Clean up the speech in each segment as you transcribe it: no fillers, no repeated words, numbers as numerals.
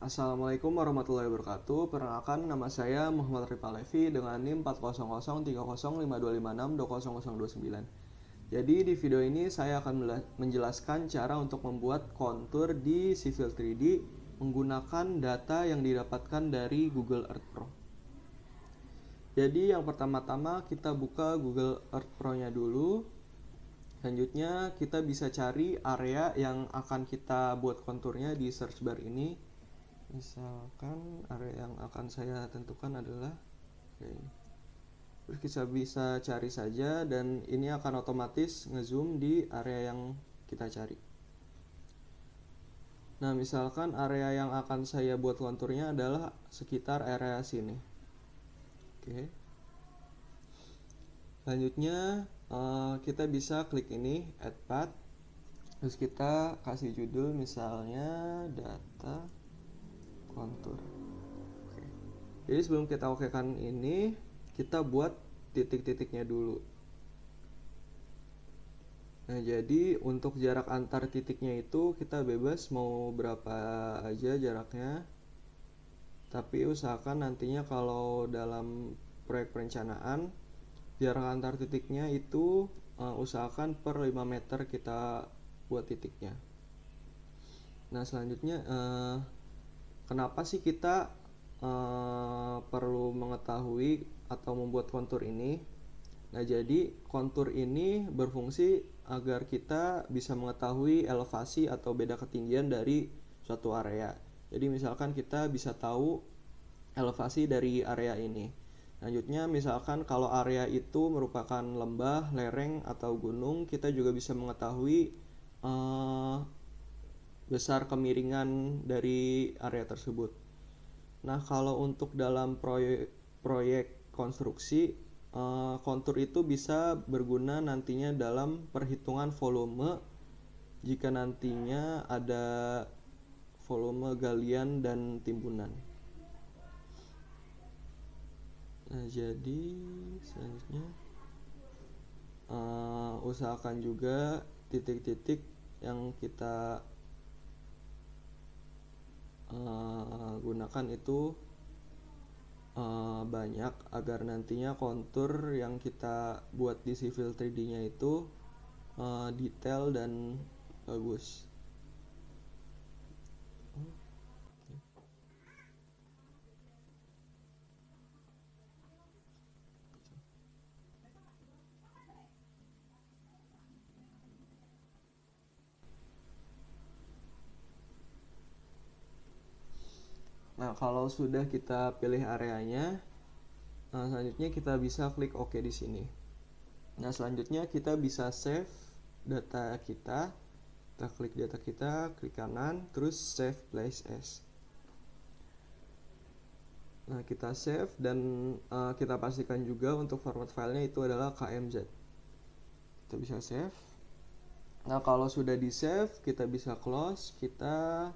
Assalamualaikum warahmatullahi wabarakatuh. Perkenalkan, nama saya Muhammad Rifa Levi dengan NIM 400305055620029. Jadi di video ini saya akan menjelaskan cara untuk membuat kontur di Civil 3D menggunakan data yang didapatkan dari Google Earth Pro. Jadi yang pertama-tama kita buka Google Earth Pro-nya dulu. Selanjutnya kita bisa cari area yang akan kita buat konturnya di search bar ini. Misalkan area yang akan saya tentukan adalah ini. Terus kita bisa cari saja dan ini akan otomatis ngezoom di area yang kita cari. Nah, misalkan area yang akan saya buat konturnya adalah sekitar area sini. Oke. Selanjutnya kita bisa klik ini add path. Terus kita kasih judul misalnya data kontur. Oke. Jadi sebelum kita okekan ini, kita buat titik-titiknya dulu. Nah, jadi untuk jarak antar titiknya itu kita bebas mau berapa aja jaraknya. Tapi usahakan nantinya kalau dalam proyek perencanaan, jarak antar titiknya itu usahakan per 5 meter kita buat titiknya. Nah, selanjutnya kenapa sih kita perlu mengetahui atau membuat kontur ini? Nah, jadi kontur ini berfungsi agar kita bisa mengetahui elevasi atau beda ketinggian dari suatu area. Jadi misalkan kita bisa tahu elevasi dari area ini. Selanjutnya misalkan kalau area itu merupakan lembah, lereng, atau gunung, kita juga bisa mengetahui besar kemiringan dari area tersebut. Nah, kalau untuk dalam proyek konstruksi, kontur itu bisa berguna nantinya dalam perhitungan volume jika nantinya ada volume galian dan timbunan. Nah, jadi selanjutnya usahakan juga titik-titik yang kita gunakan itu banyak agar nantinya kontur yang kita buat di Civil 3D-nya itu detail dan bagus. Nah, kalau sudah kita pilih areanya, selanjutnya kita bisa klik OK di sini. Nah, selanjutnya kita bisa save data kita. Kita klik data kita, klik kanan, terus save place as. Nah, kita save dan kita pastikan juga untuk format filenya itu adalah KMZ. Kita bisa save. Nah, kalau sudah di save, kita bisa close, kita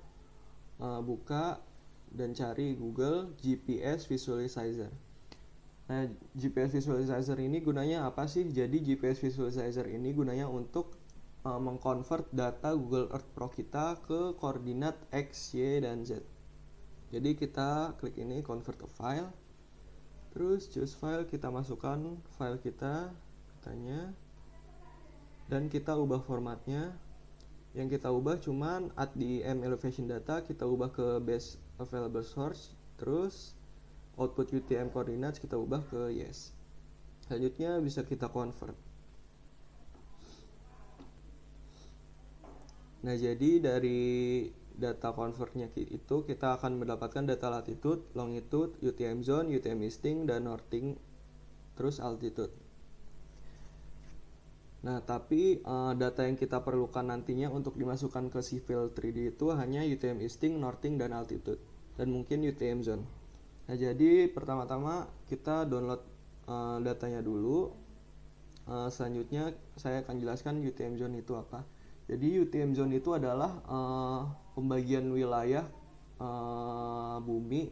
buka dan cari Google GPS Visualizer. Nah, GPS Visualizer ini gunanya apa sih? Jadi GPS Visualizer ini gunanya untuk mengkonvert data Google Earth Pro kita ke koordinat X, Y, dan Z. Jadi kita klik ini convert to file. Terus choose file, kita masukkan file kita, katanya. Dan kita ubah formatnya. Yang kita ubah cuman add the elevation data, kita ubah ke base available source. Terus output UTM coordinates kita ubah ke yes. Selanjutnya bisa kita convert. Nah, jadi dari data convertnya itu kita akan mendapatkan data latitude, longitude, UTM zone, UTM listing, dan northing, terus altitude. Nah, tapi data yang kita perlukan nantinya untuk dimasukkan ke Civil 3D itu hanya UTM listing, northing, dan altitude, dan mungkin UTM zone. Nah, jadi pertama-tama kita download datanya dulu. Selanjutnya saya akan jelaskan UTM zone itu apa. Jadi UTM zone itu adalah pembagian wilayah bumi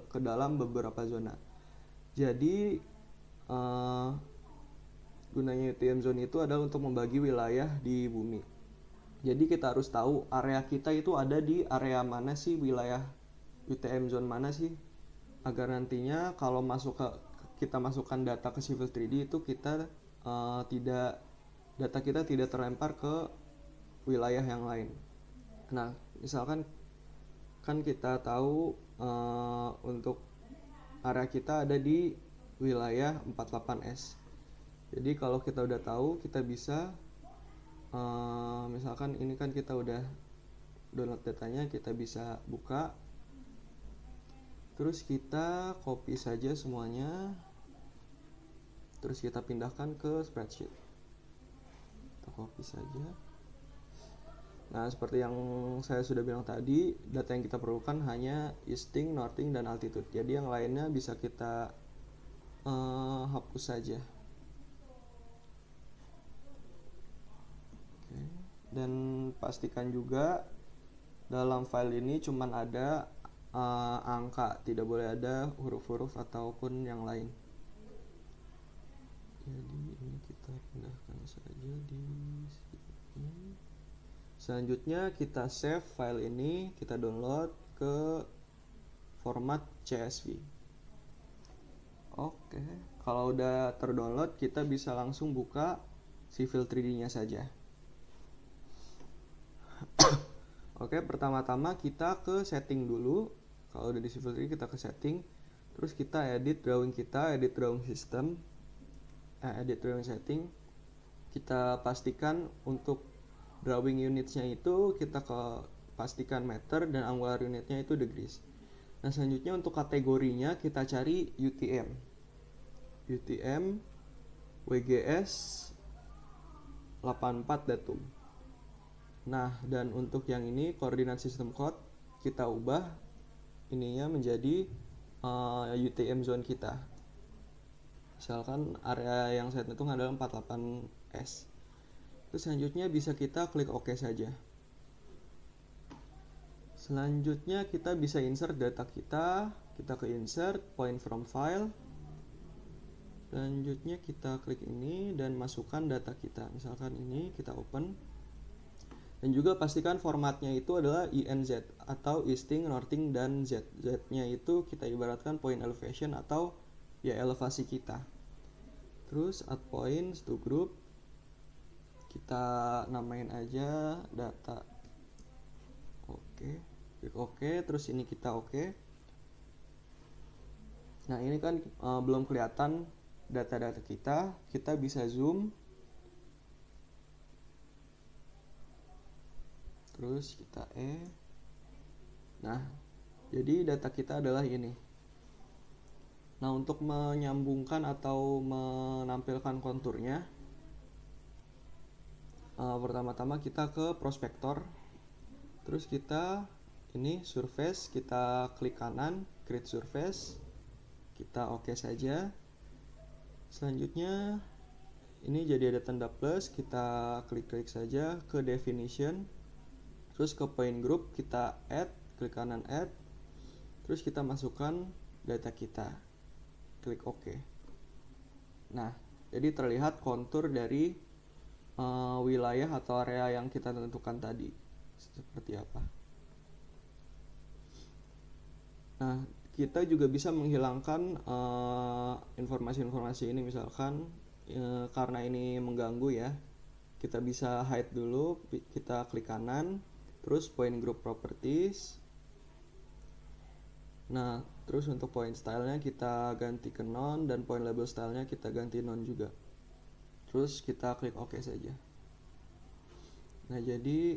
ke dalam beberapa zona. Jadi gunanya UTM zone itu adalah untuk membagi wilayah di bumi. Jadi kita harus tahu area kita itu ada di area mana sih wilayah UTM zone mana sih, agar nantinya kalau kita masukkan data ke Civil 3D itu kita data kita tidak terlempar ke wilayah yang lain. Nah, misalkan kan kita tahu untuk area kita ada di wilayah 48S. Jadi kalau kita udah tahu, kita bisa misalkan ini kan kita udah download datanya, kita bisa buka, terus kita copy saja semuanya, terus kita pindahkan ke spreadsheet. Kita copy saja. Nah, seperti yang saya sudah bilang tadi, data yang kita perlukan hanya easting, northing, dan altitude. Jadi yang lainnya bisa kita hapus saja. Oke. Dan pastikan juga dalam file ini cuman ada angka, tidak boleh ada huruf-huruf ataupun yang lain. Jadi ini kita pindahkan saja di sini. Selanjutnya kita save file ini, kita download ke format CSV. Oke, kalau udah terdownload kita bisa langsung buka Civil 3D-nya saja. Oke, pertama-tama kita ke setting dulu. Kalau udah di Civil 3D kita ke setting, terus kita edit drawing kita, edit drawing system, edit drawing setting. Kita pastikan untuk drawing unitsnya itu kita pastikan meter dan angular unitnya itu degrees. Nah, selanjutnya untuk kategorinya kita cari UTM WGS 84 datum. Nah, dan untuk yang ini koordinat sistem code kita ubah ininya menjadi UTM zone kita. Misalkan area yang saya tentukan adalah 48S. Terus selanjutnya bisa kita klik OK saja. Selanjutnya kita bisa insert data kita ke insert, point from file. Selanjutnya kita klik ini dan masukkan data kita. Misalkan ini kita open. Dan juga pastikan formatnya itu adalah INZ atau easting, northing, dan Z. Z-nya itu kita ibaratkan point elevation atau ya elevasi kita. Terus add points to group. Kita namain aja data. Oke, klik OK, terus ini kita OK. Nah, ini kan belum kelihatan data-data kita. Kita bisa zoom. Terus kita Nah, jadi data kita adalah ini. Nah, untuk menyambungkan atau menampilkan konturnya, pertama-tama kita ke prospektor, terus kita ini surface, kita klik kanan, create surface, kita OK saja. Selanjutnya ini jadi ada tanda plus, kita klik saja ke definition, terus ke point group kita add, klik kanan add, terus kita masukkan data kita, klik OK. Nah, jadi terlihat kontur dari wilayah atau area yang kita tentukan tadi seperti apa. Nah, kita juga bisa menghilangkan informasi-informasi ini, misalkan karena ini mengganggu ya, kita bisa hide dulu, kita klik kanan, terus point group properties. Nah, terus untuk point stylenya kita ganti ke none, dan point label stylenya kita ganti none juga. Terus kita klik OK saja. Nah, jadi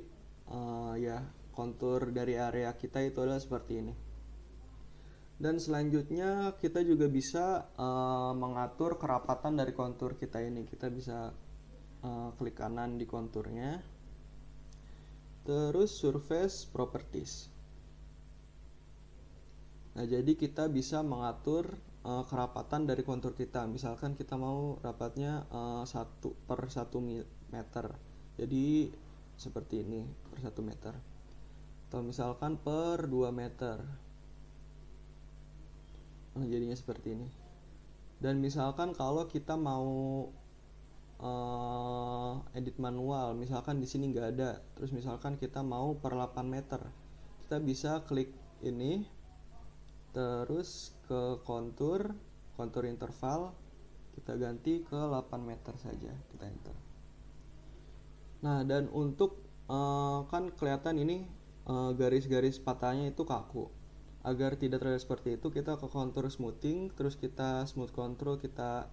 ya kontur dari area kita itu adalah seperti ini. Dan selanjutnya kita juga bisa mengatur kerapatan dari kontur kita ini. Kita bisa klik kanan di konturnya, terus surface properties. Nah, jadi kita bisa mengatur kerapatan dari kontur kita. Misalkan kita mau rapatnya 1/1 meter, jadi seperti ini, per 1 meter, atau misalkan per 2 meter. Nah, jadinya seperti ini. Dan misalkan kalau kita mau edit manual, misalkan di sini nggak ada, terus misalkan kita mau per 8 meter, kita bisa klik ini, Terus ke kontur interval kita ganti ke 8 meter saja, kita enter. Nah, dan untuk kan kelihatan ini garis-garis patahnya itu kaku. Agar tidak terlihat seperti itu, kita ke kontur smoothing, terus kita smooth control, kita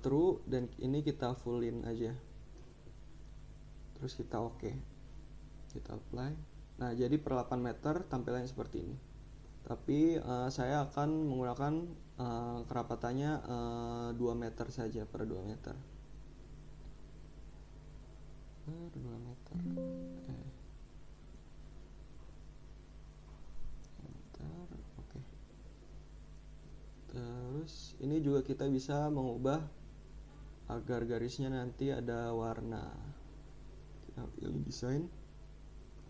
true, dan ini kita fullin aja. Terus kita oke. Kita apply. Nah, jadi per 8 meter tampilannya seperti ini. Tapi saya akan menggunakan kerapatannya 2 meter saja, per 2 meter. Per 2 meter. Oke. Terus ini juga kita bisa mengubah agar garisnya nanti ada warna. Kita pilih desain.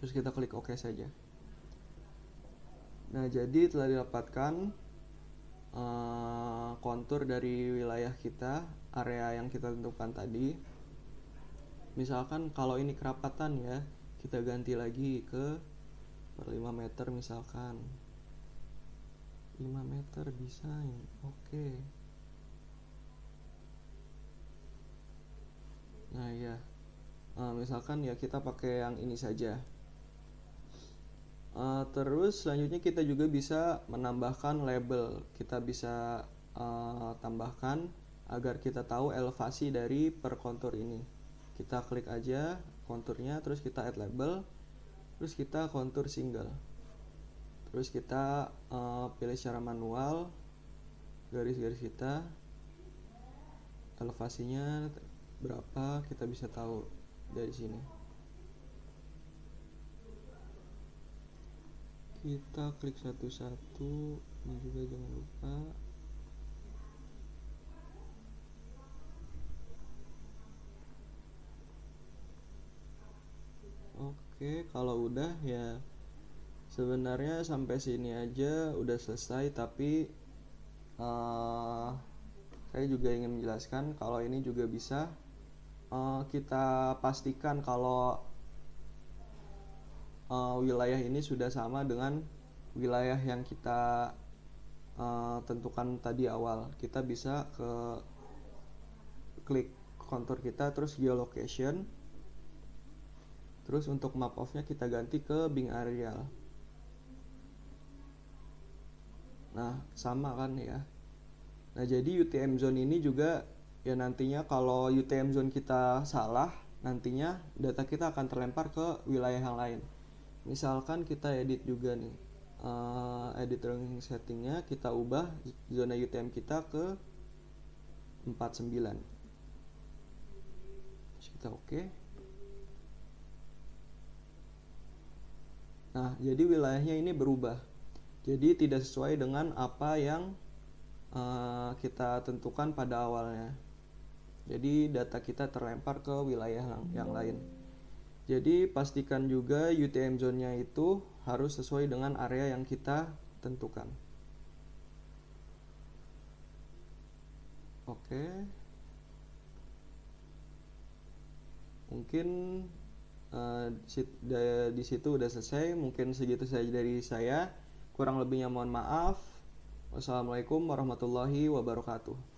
Terus kita klik OK saja. Nah, jadi telah didapatkan kontur dari wilayah kita, area yang kita tentukan tadi. Misalkan kalau ini kerapatan ya, kita ganti lagi ke per 5 meter misalkan. 5 meter desain. Oke. Nah, ya. Misalkan ya kita pakai yang ini saja. Terus selanjutnya kita juga bisa menambahkan label. Kita bisa tambahkan agar kita tahu elevasi dari per kontur ini. Kita klik aja konturnya, terus kita add label, terus kita kontur single. Terus kita pilih secara manual garis-garis kita, elevasinya berapa, kita bisa tahu dari sini. Kita klik satu-satu, ini juga jangan lupa. Oke, kalau udah ya sebenarnya sampai sini aja udah selesai, tapi saya juga ingin menjelaskan kalau ini juga bisa kita pastikan kalau wilayah ini sudah sama dengan wilayah yang kita tentukan tadi awal. Kita bisa klik kontur kita, terus geolocation, terus untuk map of-nya kita ganti ke Bing Aerial. Nah, sama kan ya. Nah, jadi UTM zone ini juga ya nantinya kalau UTM zone kita salah, nantinya data kita akan terlempar ke wilayah yang lain. Misalkan kita edit juga nih, edit ranking settingnya kita ubah zona UTM kita ke 49. Terus kita oke. Nah, jadi wilayahnya ini berubah. Jadi tidak sesuai dengan apa yang kita tentukan pada awalnya. Jadi data kita terlempar ke wilayah yang lain. Jadi pastikan juga UTM zone-nya itu harus sesuai dengan area yang kita tentukan. Oke. Mungkin di situ udah selesai. Mungkin segitu saja dari saya. Kurang lebihnya mohon maaf. Wassalamualaikum warahmatullahi wabarakatuh.